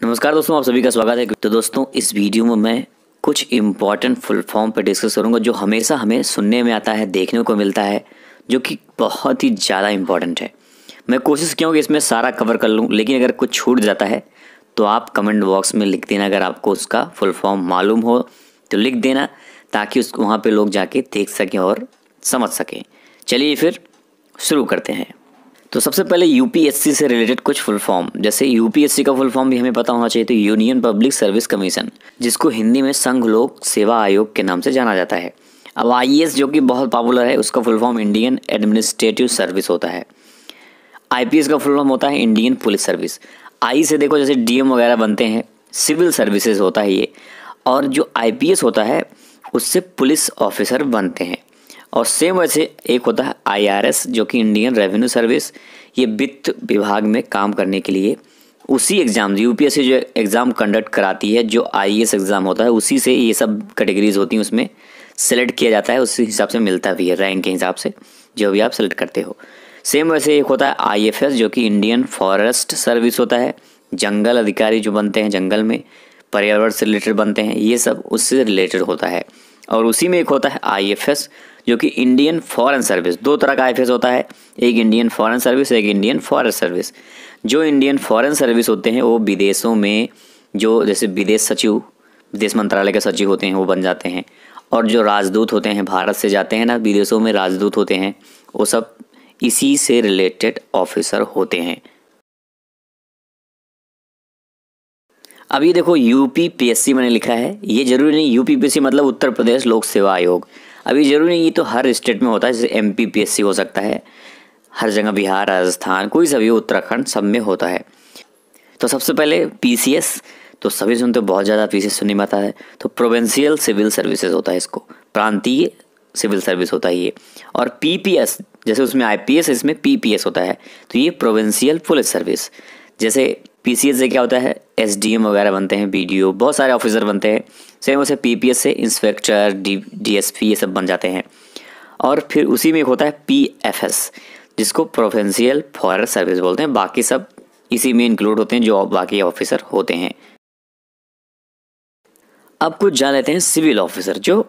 नमस्कार दोस्तों, आप सभी का स्वागत है। तो दोस्तों, इस वीडियो में मैं कुछ इम्पॉर्टेंट फुल फॉर्म पर डिस्कस करूंगा जो हमेशा हमें सुनने में आता है, देखने को मिलता है, जो कि बहुत ही ज़्यादा इम्पॉर्टेंट है। मैं कोशिश किया हूँ कि इसमें सारा कवर कर लूँ, लेकिन अगर कुछ छूट जाता है तो आप कमेंट बॉक्स में लिख देना। अगर आपको उसका फुल फॉर्म मालूम हो तो लिख देना, ताकि उसको वहाँ पर लोग जाके देख सकें और समझ सकें। चलिए फिर शुरू करते हैं। तो सबसे पहले यूपीएससी से रिलेटेड कुछ फुल फॉर्म, जैसे यूपीएससी का फुल फॉर्म भी हमें पता होना चाहिए। तो यूनियन पब्लिक सर्विस कमीशन, जिसको हिंदी में संघ लोक सेवा आयोग के नाम से जाना जाता है। अब आईएएस जो कि बहुत पॉपुलर है, उसका full form Indian administrative service होता है। आईपीएस का फुल फॉर्म होता है इंडियन पुलिस सर्विस। आई से देखो जैसे डीएम वगैरह बनते हैं, सिविल सर्विसेज होता है ये। और जो आईपीएस होता है उससे पुलिस ऑफिसर बनते हैं। और सेम वैसे एक होता है आईआरएस, जो कि इंडियन रेवेन्यू सर्विस। ये वित्त विभाग में काम करने के लिए उसी एग्ज़ाम, यूपीएससी जो एग्ज़ाम कंडक्ट कराती है, जो आईएएस एग्ज़ाम होता है, उसी से ये सब कैटेगरीज होती हैं, उसमें सेलेक्ट किया जाता है। उसी हिसाब से मिलता भी है, रैंक के हिसाब से जो भी आप सेलेक्ट करते हो। सेम वैसे एक होता है आईएफएस, जो कि इंडियन फॉरेस्ट सर्विस होता है। जंगल अधिकारी जो बनते हैं, जंगल में पर्यावरण से रिलेटेड बनते हैं, ये सब उससे रिलेटेड होता है। और उसी में एक होता है आईएफएस, जो कि इंडियन फॉरेन सर्विस। दो तरह का आईएफएस होता है, एक इंडियन फॉरेन सर्विस, एक इंडियन फॉरेस्ट सर्विस। जो इंडियन फॉरेन सर्विस होते हैं वो विदेशों में, जो जैसे विदेश सचिव, विदेश मंत्रालय के सचिव होते हैं, वो बन जाते हैं। और जो राजदूत होते हैं, भारत से जाते हैं ना विदेशों में राजदूत होते हैं, वो सब इसी से रिलेटेड ऑफिसर होते हैं। अब ये देखो यूपीपीएससी मैंने लिखा है, ये जरूरी नहीं यूपीपीएससी मतलब उत्तर प्रदेश लोक सेवा आयोग। अभी जरूरी नहीं, ये तो हर स्टेट में होता है। जैसे एमपीपीएससी हो सकता है, हर जगह बिहार, राजस्थान, कोई सा भी, उत्तराखंड, सब में होता है। तो सबसे पहले पीसीएस, तो सभी सुनते बहुत ज़्यादा पीसीएस सुनने में आता है। तो प्रोविंशियल सिविल सर्विसेज होता है, इसको प्रांतीय सिविल सर्विस होता है ये। और पीपीएस, जैसे उसमें आईपीएस, इसमें पीपीएस होता है, तो ये प्रोविंशियल पुलिस सर्विस। जैसे पीसीएस से क्या होता है, एसडीएम वगैरह बनते हैं, बीडीओ, बहुत सारे ऑफिसर बनते हैं। सेम वैसे पीपीएस से इंस्पेक्टर, डीएसपी, ये सब बन जाते हैं। और फिर उसी में एक होता है पीएफएस, जिसको प्रोविंशियल फॉरेस्ट सर्विस बोलते हैं। बाकी सब इसी में इंक्लूड होते हैं, जो बाकी ऑफिसर होते हैं। अब कुछ जान लेते हैं सिविल ऑफिसर, जो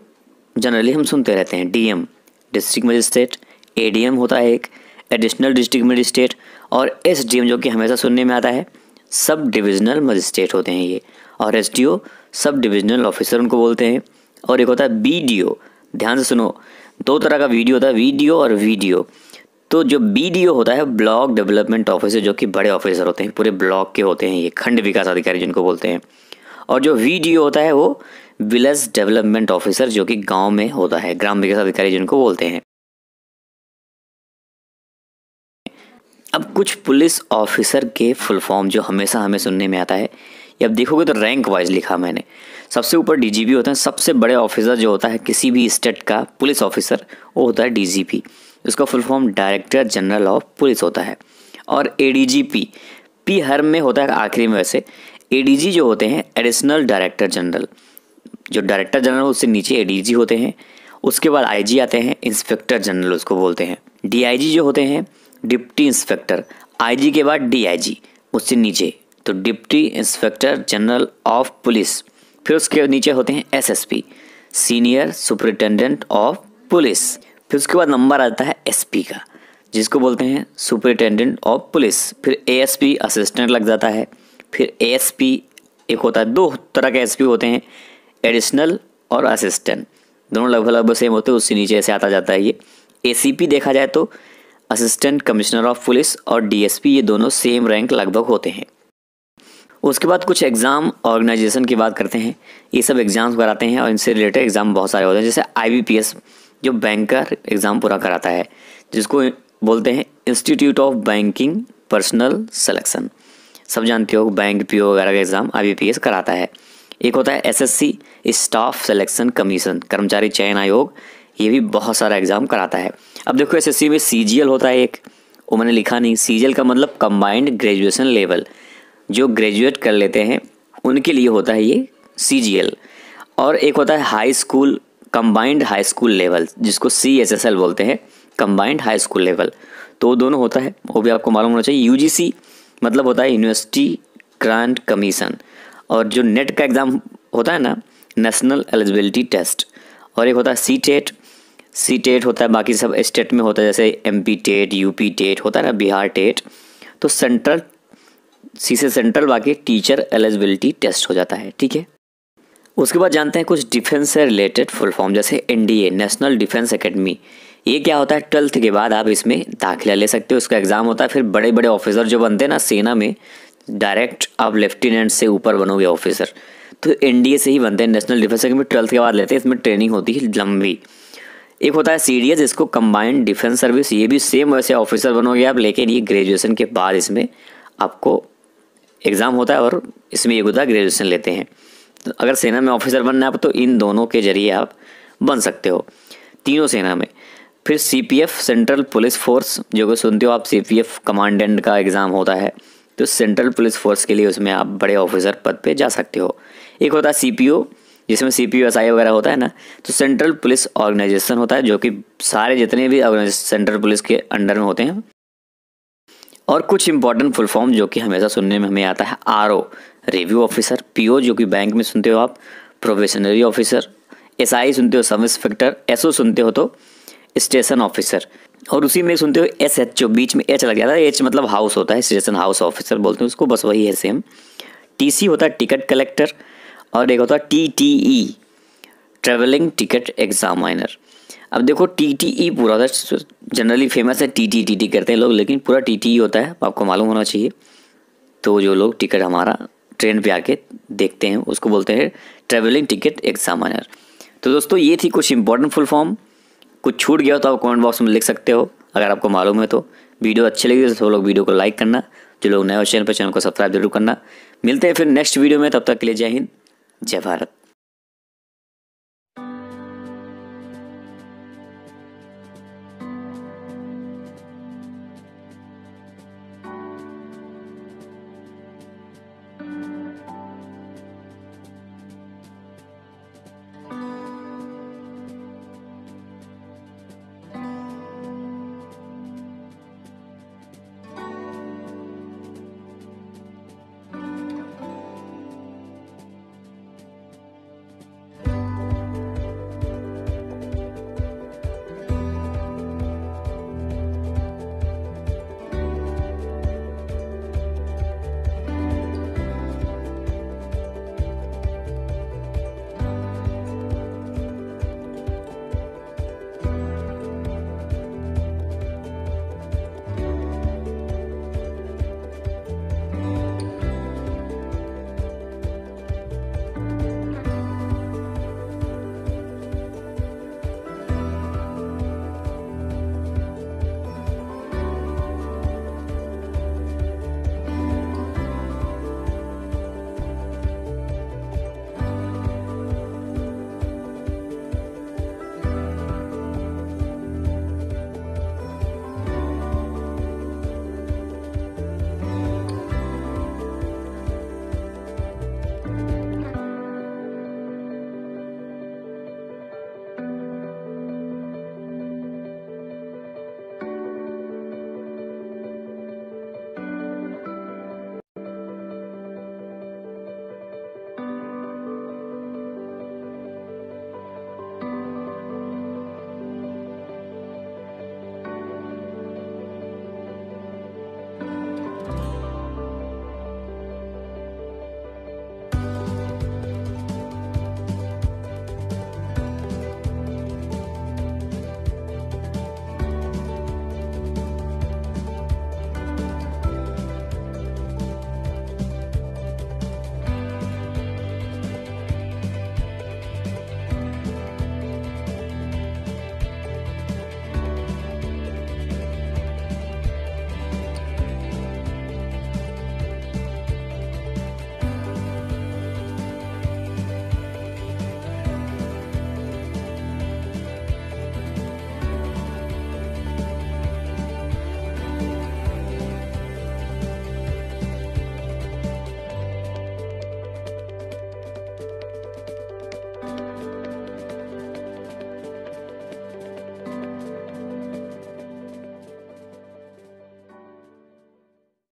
जनरली हम सुनते रहते हैं। डीएम डिस्ट्रिक्ट मजिस्ट्रेट, एडीएम होता है एक, एडिशनल डिस्ट्रिक्ट मजिस्ट्रेट। और एसडीएम जो कि हमेशा सुनने में आता है, सब डिविजनल मजिस्ट्रेट होते हैं ये। और एसडीओ सब डिविजनल ऑफिसर उनको बोलते हैं। और एक होता है बीडीओ, ध्यान से सुनो, दो तरह का वीडियो होता है, वीडियो और वीडियो। तो जो बीडीओ होता है ब्लॉक डेवलपमेंट ऑफिसर, जो कि बड़े ऑफिसर होते हैं, पूरे ब्लॉक के होते हैं ये, खंड विकास अधिकारी जिनको बोलते हैं। और जो वीडियो होता है वो विलेज डेवलपमेंट ऑफिसर, जो कि गाँव में होता है, ग्राम विकास अधिकारी जिनको बोलते हैं। अब कुछ पुलिस ऑफिसर के फुल फॉर्म जो हमेशा हमें सुनने में आता है, ये अब देखोगे तो रैंक वाइज लिखा मैंने। सबसे ऊपर डीजीपी होता है, सबसे बड़े ऑफिसर जो होता है किसी भी स्टेट का पुलिस ऑफिसर, वो होता है डीजीपी। उसका full form director general of police होता है। और एडीजीपी, पी हर में होता है आखिरी में। वैसे एडीजी जो होते हैं एडिशनल डायरेक्टर जनरल, जो डायरेक्टर जनरल उससे नीचे एडीजी होते हैं। उसके बाद आईजी आते हैं, इंस्पेक्टर जनरल उसको बोलते हैं। डीआईजी जो होते हैं डिप्टी इंस्पेक्टर, आईजी के बाद डीआईजी, उससे नीचे तो deputy inspector general of police. फिर उसके नीचे होते हैं SSP, senior superintendent of police. फिर उसके बाद नंबर आता है एसपी का, जिसको बोलते हैं सुपरिटेंडेंट ऑफ पुलिस। फिर एएसपी असिस्टेंट लग जाता है। फिर एएसपी एक होता है, दो तरह के एसपी होते हैं, एडिशनल और असिस्टेंट, दोनों लगभग सेम होते हैं। उससे नीचे ऐसे आता जाता है ये। एसीपी देखा जाए तो असिस्टेंट कमिश्नर ऑफ पुलिस, और डीएसपी, ये दोनों सेम रैंक लगभग होते हैं। उसके बाद कुछ एग्ज़ाम ऑर्गेनाइजेशन की बात करते हैं। ये सब एग्ज़ाम्स कराते हैं और इनसे रिलेटेड एग्ज़ाम बहुत सारे होते हैं। जैसे आईबीपीएस, जो बैंकर एग्ज़ाम पूरा कराता है, जिसको बोलते हैं institute of banking personal selection. सब जानते हो, बैंक पीओ वगैरह का एग्ज़ाम आईबीपीएस कराता है। एक होता है एसएससी, स्टाफ सिलेक्शन कमीशन, कर्मचारी चयन आयोग, ये भी बहुत सारा एग्ज़ाम कराता है। अब देखो एसएससी में सीजीएल होता है एक, वो मैंने लिखा नहीं। सीजीएल का मतलब कंबाइंड ग्रेजुएशन लेवल, जो ग्रेजुएट कर लेते हैं उनके लिए होता है ये सीजीएल। और एक होता है high school, combined high school level, जिसको सीएचएसएल बोलते हैं, कंबाइंड हाई स्कूल लेवल। तो वो दोनों होता है, वो भी आपको मालूम होना चाहिए। यूजीसी मतलब होता है यूनिवर्सिटी ग्रांट कमीशन। और जो नेट का एग्ज़ाम होता है ना, नेशनल एलिजिबिलिटी टेस्ट, और एक होता है सी टेट होता है, बाकी सब स्टेट में होता है, जैसे MP टेट, UP टेट होता है ना, बिहार टेट। तो सेंट्रल सी से सेंट्रल, बाकी टीचर एलिजिबिलिटी टेस्ट हो जाता है, ठीक है। उसके बाद जानते हैं कुछ डिफेंस से रिलेटेड फुल फॉर्म, जैसे NDA, नेशनल डिफेंस एकेडमी। ये क्या होता है, 12th के बाद आप इसमें दाखिला ले सकते हो, इसका एग्ज़ाम होता है। फिर बड़े बड़े ऑफिसर जो बनते हैं ना सेना में, डायरेक्ट आप लेफ्टिनेंट से ऊपर बनोगे ऑफिसर, तो NDA से ही बनते हैं, नेशनल डिफेंस एकेडमी। 12th के बाद लेते हैं, इसमें ट्रेनिंग होती है लंबी। एक होता है CDS, इसको कंबाइंड डिफेंस सर्विस, ये भी सेम वैसे ऑफिसर बनोगे आप, लेकिन ये ग्रेजुएशन के बाद इसमें आपको एग्ज़ाम होता है और इसमें एक होता है ग्रेजुएशन लेते हैं। तो अगर सेना में ऑफिसर बनना है तो इन दोनों के जरिए आप बन सकते हो, तीनों सेना में। फिर CPF, सेंट्रल पुलिस फोर्स, जो कि सुनते हो आप, CPF कमांडेंट का एग्ज़ाम होता है, तो सेंट्रल पुलिस फोर्स के लिए उसमें आप बड़े ऑफिसर पद पे जा सकते हो। एक होता है CPO, जिसमें CPO SI वगैरह होता है ना, तो सेंट्रल पुलिस ऑर्गेनाइजेशन होता है, जो कि सारे जितने भी सेंट्रल पुलिस के अंडर में होते हैं। और कुछ इंपॉर्टेंट फुल फॉर्म जो कि हमेशा सुनने में हमें आता है, RO, रिव्यू ऑफिसर, PO जो कि बैंक में सुनते हो आप, प्रोबेशनरी ऑफिसर, SI सुनते हो सब इंस्पेक्टर, SO सुनते हो तो स्टेशन ऑफिसर, और उसी में सुनते हो SHO, बीच में H लग जाता है, H मतलब हाउस होता है, स्टेशन हाउस ऑफिसर बोलते हैं उसको, बस वही है सेम। TC होता है टिकट कलेक्टर, और एक होता है TTE, ट्रेवलिंग टिकट एग्जामिनर। अब देखो TTE पूरा होता है, जनरली फेमस है TT करते हैं लोग, लेकिन पूरा TTE होता है, आपको मालूम होना चाहिए। तो जो लोग टिकट हमारा ट्रेन पे आके देखते हैं उसको बोलते हैं ट्रेवलिंग टिकट एग्जामिनर। तो दोस्तों ये थी कुछ इंपॉर्टेंट फुल फॉर्म। कुछ छूट गया हो तो आप कमेंट बॉक्स में लिख सकते हो, अगर आपको मालूम है तो। वीडियो अच्छी लगी तो सब लोग वीडियो को लाइक करना, जो लोग नए हो चैनल पर, चैनल को सब्सक्राइब जरूर करना। मिलते हैं फिर नेक्स्ट वीडियो में, तब तक के लिए जय हिंद, जय भारत।